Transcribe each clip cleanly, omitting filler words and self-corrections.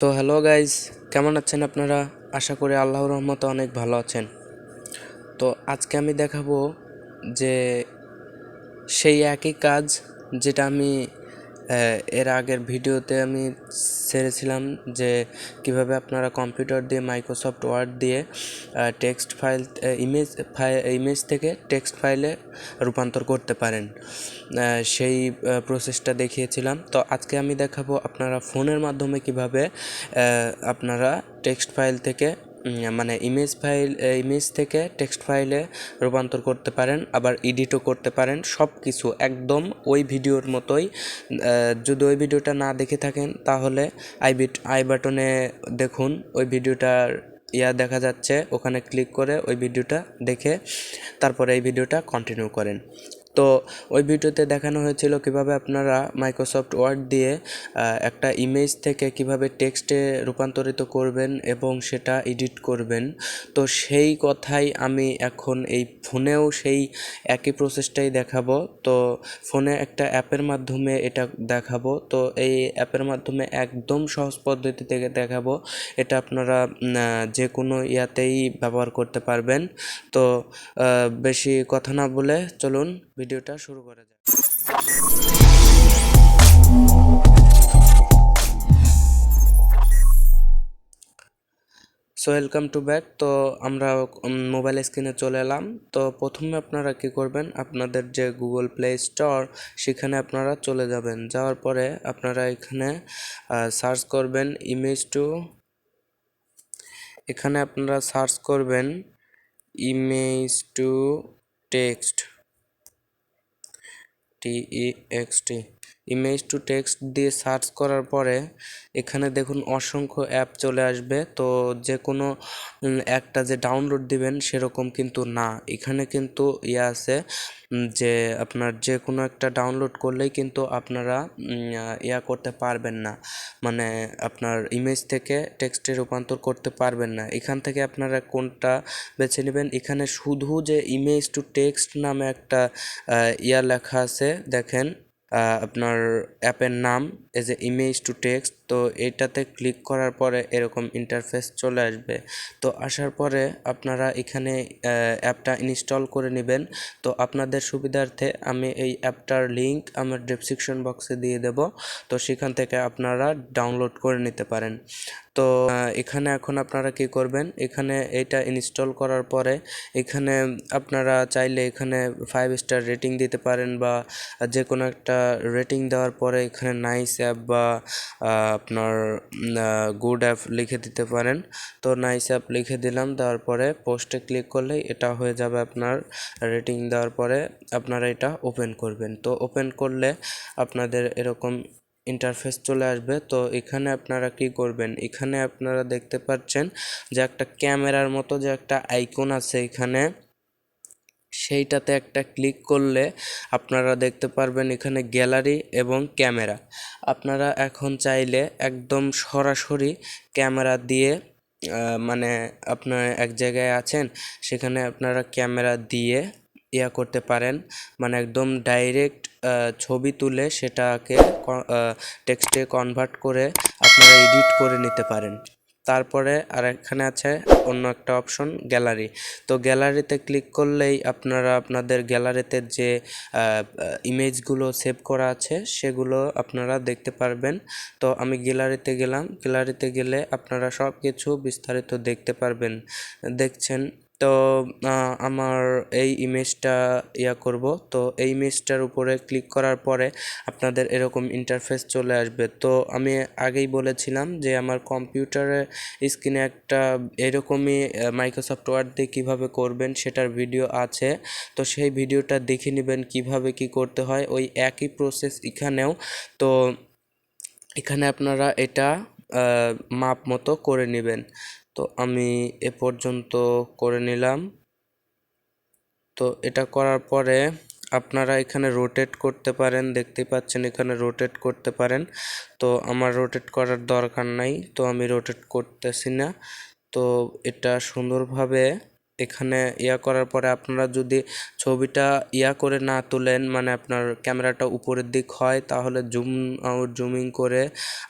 তো hello guys, কেমন আছেন আপনারা? আশা করি আল্লাহর রহমতে অনেক ভালো আছেন। তো আজকে আমি দেখাবো যে সেই একই কাজ যেটা আমি এর আগের ভিডিওতে আমি ছেড়েছিলাম, যে কিভাবে আপনারা কম্পিউটার দিয়ে মাইক্রোসফট ওয়ার্ড দিয়ে টেক্সট ফাইল ইমেজ থেকে টেক্সট ফাইলে রূপান্তর করতে পারেন। সেই প্রসেসটা দেখিয়েছিলাম। তো আজকে আমি দেখাবো আপনারা ফোনের মাধ্যমে কিভাবে আপনারা টেক্সট ফাইল থেকে মানে ইমেজ থেকে টেক্সট ফাইলে রূপান্তর করতে পারেন, আবার এডিটও করতে পারেন। সব কিছু একদম ওই ভিডিওর মতোই। যদি ওই ভিডিওটা না দেখে থাকেন তাহলে আই বাটনে দেখুন, ওই ভিডিওটার দেখা যাচ্ছে, ওখানে ক্লিক করে ওই ভিডিওটা দেখে তারপরে এই ভিডিওটা কন্টিনিউ করেন। তো ওই ভিডিওতে দেখানো হয়েছিল কিভাবে আপনারা মাইক্রোসফট ওয়ার্ড দিয়ে একটা ইমেজ থেকে কিভাবে টেক্সটে রূপান্তরিত করবেন এবং সেটা এডিট করবেন। তো সেই কথাই আমি এখন এই ফোনেও সেই একই প্রসেসটাই দেখাবো। তো ফোনে একটা অ্যাপের মাধ্যমে এটা দেখাবো। তো এই অ্যাপের মাধ্যমে একদম সহজ পদ্ধতি থেকে দেখাবো। এটা আপনারা যে কোনো ইয়াতেই ব্যবহার করতে পারবেন। তো বেশি কথা না বলে চলুন ভিডিওটা শুরু করা যাক। So welcome to back. তো আমরা মোবাইল স্ক্রিনে চলে এলাম। তো প্রথমে আপনারা কি করবেন, আপনাদের যে গুগল প্লে স্টোর সেখানে আপনারা চলে যাবেন। যাওয়ার পরে আপনারা এখানে সার্চ করবেন এখানে আপনারা সার্চ করবেন image to text, TEXT। Image to text দিয়ে সার্চ করার পরে এখানে দেখুন অসংখ্য অ্যাপ চলে আসবে। তো যে কোনো একটা যে ডাউনলোড দিবেন সেরকম কিন্তু না, এখানে কিন্তু আছে যে আপনার যে কোনো একটা ডাউনলোড করলেই কিন্তু আপনারা করতে পারবেন না, মানে আপনার ইমেজ থেকে টেক্সটে রূপান্তর করতে পারবেন না। এখান থেকে আপনারা কোনটা বেছে নেবেন, এখানে শুধু যে ইমেজ টু টেক্সট নামে একটা লেখা আছে, দেখেন আপনার অ্যাপের নাম as a image to text. তো এইটাতে ক্লিক করার পরে এরকম ইন্টারফেস চলে আসবে। তো আসার পরে আপনারা এখানে অ্যাপটা ইনস্টল করে নেবেন। তো আপনাদের সুবিধার্থে আমি এই অ্যাপটার লিঙ্ক আমার ডেসক্রিপশন বক্সে দিয়ে দেব। তো সেখান থেকে আপনারা ডাউনলোড করে নিতে পারেন। তো এখানে এখন আপনারা কি করবেন, এখানে এটা ইনস্টল করার পরে এখানে আপনারা চাইলে এখানে 5 স্টার রেটিং দিতে পারেন, বা যে কোনো একটা রেটিং দেওয়ার পরে এখানে নাইস অ্যাপ বা আপনার গুড অ্যাপ লিখে দিতে পারেন। তো নাইস অ্যাপ লিখে দিলাম, দেওয়ার পরে পোস্টে ক্লিক করলেই এটা হয়ে যাবে। আপনার রেটিং দেওয়ার পরে আপনারা এটা ওপেন করবেন। তো ওপেন করলে আপনাদের এরকম ইন্টারফেস চলে আসবে। তো এখানে আপনারা কি করবেন, এখানে আপনারা দেখতে পাচ্ছেন যে একটা ক্যামেরার মতো যে একটা আইকন আছে এখানে, সেইটাতে একটা ক্লিক করলে আপনারা দেখতে পারবেন এখানে গ্যালারি এবং ক্যামেরা। আপনারা এখন চাইলে একদম সরাসরি ক্যামেরা দিয়ে মানে আপনার এক জায়গায় আছেন, সেখানে আপনারা ক্যামেরা দিয়ে করতে পারেন, মানে একদম ডাইরেক্ট ছবি তুলে সেটাকে টেক্সটে কনভার্ট করে আপনারা এডিট করে নিতে পারেন। তারপরে আর এখানে আছে অন্য একটা অপশন, গ্যালারি। তো গ্যালারিতে ক্লিক করলেই আপনারা আপনাদের গ্যালারিতে যে ইমেজগুলো সেভ করা আছে সেগুলো আপনারা দেখতে পারবেন। তো আমি গ্যালারিতে গেলাম, গ্যালারিতে গেলে আপনারা সব কিছু বিস্তারিত দেখতে পারবেন। দেখছেন তো আমার এই ইমেজটা করব। তো এই ইমেজটার উপরে ক্লিক করার পরে আপনাদের এরকম ইন্টারফেস চলে আসবে। তো আমি আগেই বলেছিলাম যে আমার কম্পিউটারে স্ক্রিনে একটা এরকমই মাইক্রোসফট ওয়ার্ড দিয়ে কীভাবে করবেন সেটার ভিডিও আছে। তো সেই ভিডিওটা দেখে নেবেন কিভাবে কি করতে হয়, ওই একই প্রসেস এখানেও। তো এখানে আপনারা এটা মাপ মতো করে নেবেন। তো আমি এ পর্যন্ত করে নিলাম। তো এটা করার পরে আপনারা এখানে রোটেট করতে পারেন, দেখতে পাচ্ছেন এখানে রোটেট করতে পারেন। তো আমার রোটেট করার দরকার নাই, তো আমি রোটেট করতেছি না। তো এটা সুন্দরভাবে এখানে ইয়া করার পরে আপনারা যদি ছবিটা ইয়া করে না তোলেন, মানে আপনার ক্যামেরাটা উপরের দিক হয়, তাহলে জুম আউট জুমিং করে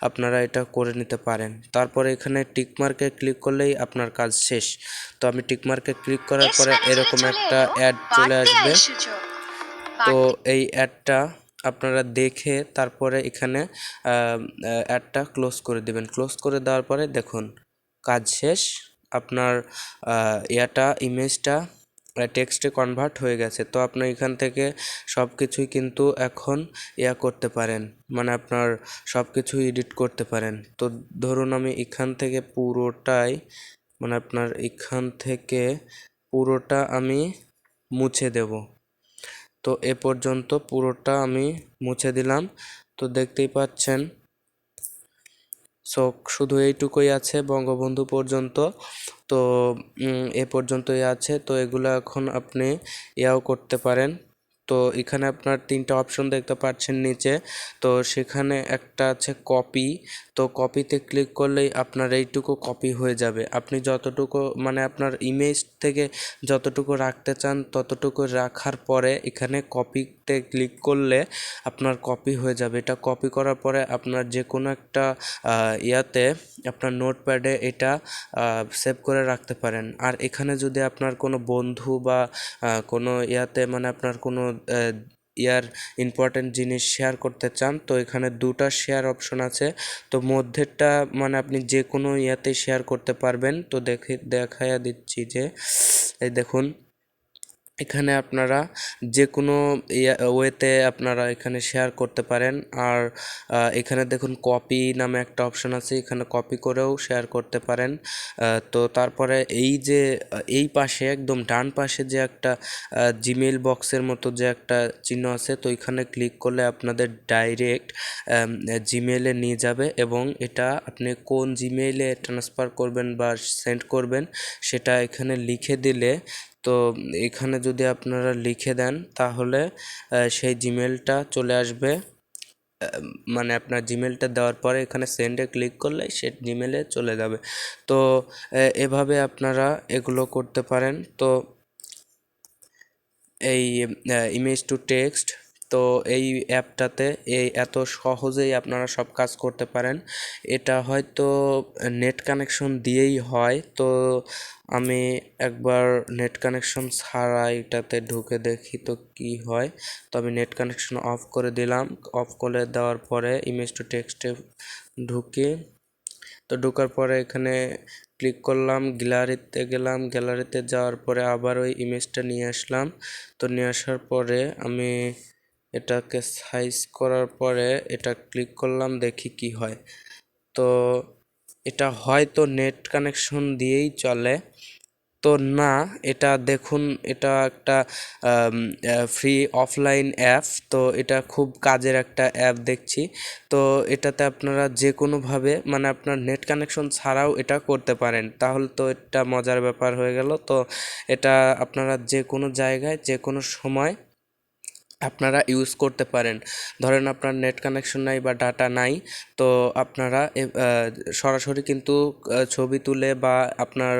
আপনারা এটা করে নিতে পারেন। তারপরে এখানে টিকমার্কে ক্লিক করলেই আপনার কাজ শেষ। তো আমি টিকমার্কে ক্লিক করার পরে এরকম একটা অ্যাড চলে আসবে। তো এই অ্যাডটা আপনারা দেখে তারপরে এখানে অ্যাডটা ক্লোজ করে দিবেন। ক্লোজ করে দেওয়ার পরে দেখুন কাজ শেষ, আপনার ইমেজটা টেক্সটে কনভার্ট হয়ে গেছে। তো আপনি এখান থেকে সব কিছুই কিন্তু এখন করতে পারেন, মানে আপনার সব কিছু এডিট করতে পারেন। তো ধরুন আমি এখান থেকে পুরোটাই, মানে আপনার এখান থেকে পুরোটা আমি মুছে দেব। তো এ পর্যন্ত পুরোটা আমি মুছে দিলাম। তো দেখতেই পাচ্ছেন শুধু এইটুকুই আছে বঙ্গবন্ধু পর্যন্ত। তো এ পর্যন্তই আছে। তো এগুলো এখন আপনি ইয়াও করতে পারেন। তো এখানে আপনার 3টা অপশন দেখতে পাচ্ছেন নিচে। তো সেখানে একটা আছে কপি। তো কপিতে ক্লিক করলেই আপনার এইটুকু কপি হয়ে যাবে। আপনি যতটুকু, মানে আপনার ইমেজ থেকে যতটুকু রাখতে চান ততটুকু রাখার পরে এখানে কপিতে ক্লিক করলে আপনার কপি হয়ে যাবে। এটা কপি করার পরে আপনার যে কোনো একটা আপনার নোটপ্যাডে এটা সেভ করে রাখতে পারেন। আর এখানে যদি আপনার কোনো বন্ধু বা কোনো মানে আপনার কোনো ইম্পর্টেন্ট জিনিস শেয়ার করতে চান, তো এখানে 2টা শেয়ার অপশন আছে। তো মধ্যেরটা মানে আপনি যে কোনো শেয়ার করতে পারবেন। তো দেখাইয়া দিচ্ছি যে এই দেখুন এখানে আপনারা যে কোনো ওয়েতে আপনারা এখানে শেয়ার করতে পারেন। আর এখানে দেখুন কপি নামে একটা অপশন আছে, এখানে কপি করেও শেয়ার করতে পারেন। তো তারপরে এই যে এই পাশে একদম ডান পাশে যে একটা জিমেইল বক্সের মতো যে একটা চিহ্ন আছে, তো এখানে ক্লিক করলে আপনাদের ডাইরেক্ট জিমেইলে নিয়ে যাবে এবং এটা আপনি কোন জিমেইলে ট্রান্সফার করবেন বা সেন্ড করবেন সেটা এখানে লিখে দিলে, তো এখানে যদি আপনারা লিখে দেন তাহলে সেই জিমেলটা চলে আসবে। মানে আপনার জিমেলটা দেওয়ার পরে এখানে সেন্ডে ক্লিক করলে সে জিমেলে চলে যাবে। তো এভাবে আপনারা এগুলো করতে পারেন। তো এই ইমেজ টু টেক্সট, তো এই অ্যাপটাতে এত সহজেই আপনারা সব কাজ করতে পারেন। এটা হয়তো নেট কানেকশন দিয়েই হয়। তো আমি একবার নেট কানেকশন ছাড়া এটাতে ঢুকে দেখি তো কি হয়। তো আমি নেট কানেকশন অফ করে দিলাম। অফ করে দেওয়ার পরে ইমেজ টু টেক্সটে ঢুকি। তো ঢোকার পরে এখানে ক্লিক করলাম, গ্যালারিতে গেলাম, গ্যালারিতে যাওয়ার পরে আবার ওই ইমেজটা নিয়ে আসলাম। তো নিয়ে আসার পরে আমি এটাকে সাইজ করার পরে এটা ক্লিক করলাম, দেখি কি হয়। তো এটা হয়তো নেট কানেকশন দিয়েই চলে, তো না, এটা দেখুন এটা একটা ফ্রি অফলাইন অ্যাপ। তো এটা খুব কাজের একটা অ্যাপ দেখছি। তো এটাতে আপনারা যে কোনোভাবে, মানে আপনার নেট কানেকশন ছাড়াও এটা করতে পারেন, তাহলে তো এটা মজার ব্যাপার হয়ে গেল। তো এটা আপনারা যে কোনো জায়গায় যে কোনো সময় আপনারা ইউজ করতে পারেন। ধরেন আপনার নেট কানেকশন নাই বা ডাটা নাই, তো আপনারা সরাসরি কিন্তু ছবি তুলে বা আপনার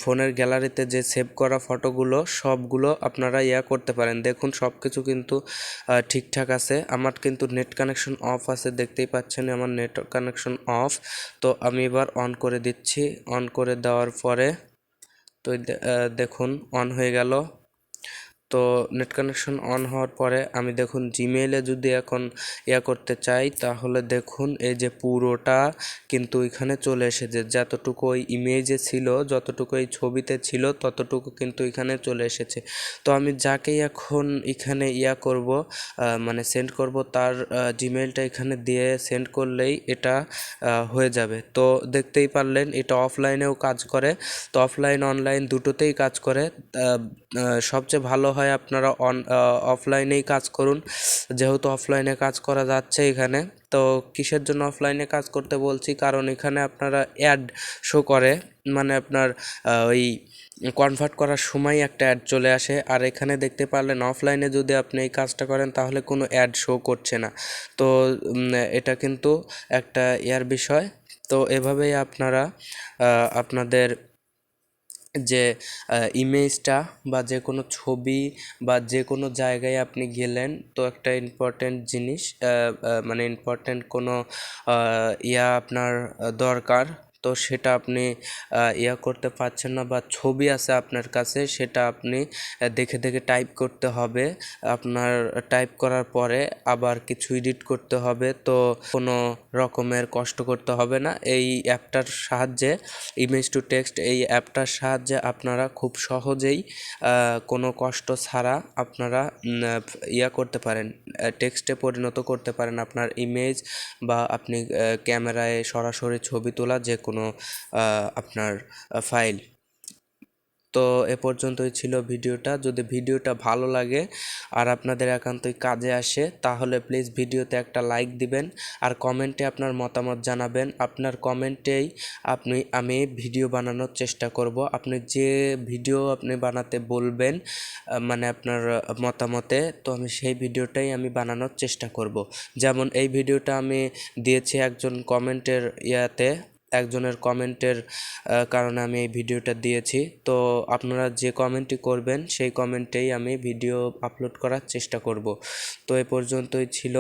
ফোনের গ্যালারিতে যে সেভ করা ফটোগুলো সবগুলো আপনারা করতে পারেন। দেখুন সব কিছু কিন্তু ঠিকঠাক আছে। আমার কিন্তু নেট কানেকশন অফ আছে, দেখতেই পাচ্ছেন আমার নেট কানেকশন অফ। তো আমি এবার অন করে দিচ্ছি। অন করে দেওয়ার পরে তো দেখুন অন হয়ে গেল। তো নেট কানেকশন অন হওয়ার পরে আমি দেখুন জিমেইলে যদি এখন করতে চাই, তাহলে দেখুন এই যে পুরোটা কিন্তু এখানে চলে এসেছে। যতটুকু ওই ইমেজে ছিল, যতটুকু এই ছবিতে ছিল, ততটুকু কিন্তু এখানে চলে এসেছে। তো আমি যাকেই এখন এখানে করব, মানে সেন্ড করব, তার জিমেইলটা এখানে দিয়ে সেন্ড করলেই এটা হয়ে যাবে। তো দেখতেই পারলেন এটা অফলাইনেও কাজ করে। তো অফলাইন অনলাইন দুটোতেই কাজ করে। সবচেয়ে ভালো হয় আপনারা অফলাইনেই কাজ করুন, যেহেতু অফলাইনে কাজ করা যাচ্ছে এখানে। তো কিসের জন্য অফলাইনে কাজ করতে বলছি, কারণ এখানে আপনারা অ্যাড শো করে, মানে আপনার ওই কনভার্ট করার সময় একটা অ্যাড চলে আসে। আর এখানে দেখতে পারলেন অফলাইনে যদি আপনি এই কাজটা করেন তাহলে কোনো অ্যাড শো করছে না। তো এটা কিন্তু একটা বিষয়। তো এভাবেই আপনারা আপনাদের যে ইমেজটা বা যে কোনো ছবি বা যে কোনো জায়গায় আপনি গেলেন, তো একটা ইম্পর্ট্যান্ট জিনিস মানে ইম্পর্ট্যান্ট কোনো আপনার দরকার, তো সেটা আপনি ইয়া করতে পারছেন না, বা ছবি আছে আপনার কাছে, সেটা আপনি দেখে দেখে টাইপ করতে হবে। আপনার টাইপ করার পরে আবার কিছু এডিট করতে হবে, তো কোনো রকমের কষ্ট করতে হবে না। এই অ্যাপটার সাহায্যে, ইমেজ টু টেক্সট এই অ্যাপটার সাহায্যে আপনারা খুব সহজেই কোনো কষ্ট ছাড়া আপনারা করতে পারেন, টেক্সটে পরিণত করতে পারেন আপনার ইমেজ, বা আপনি ক্যামেরায় সরাসরি ছবি তোলা যে কোনো আপনার ফাইল। তো এ পর্যন্তই ছিল ভিডিওটা। যদি ভিডিওটা ভালো লাগে আর আপনাদের একান্তই কাজে আসে, তাহলে প্লিজ ভিডিওতে একটা লাইক দিবেন আর কমেন্টে আপনার মতামত জানাবেন। আপনার কমেন্টেই আমি ভিডিও বানানোর চেষ্টা করব। আপনি যে ভিডিও আপনি বানাতে বলবেন, মানে আপনার মতামতে, তো আমি সেই ভিডিওটাই আমি বানানোর চেষ্টা করব। যেমন এই ভিডিওটা আমি দিয়েছি একজনের কমেন্টের কারণে আমি এই ভিডিওটা দিয়েছি। তো আপনারা যে কমেন্টই করবেন সেই কমেন্টেই আমি ভিডিও আপলোড করার চেষ্টা করব। তো এ পর্যন্তই ছিল।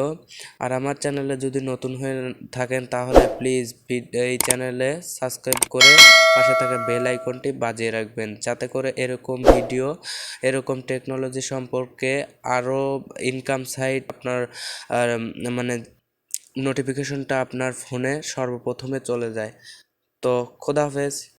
আর আমার চ্যানেলে যদি নতুন হয়ে থাকেন তাহলে প্লিজ এই চ্যানেলে সাবস্ক্রাইব করে পাশে থাকা বেল আইকনটি বাজিয়ে রাখবেন, যাতে করে এরকম ভিডিও, এরকম টেকনোলজি সম্পর্কে আরও ইনকাম সাইট আপনার মানে নোটিফিকেশনটা আপনার ফোনে সর্বপ্রথমে চলে যায়। তো খোদা হাফেজ।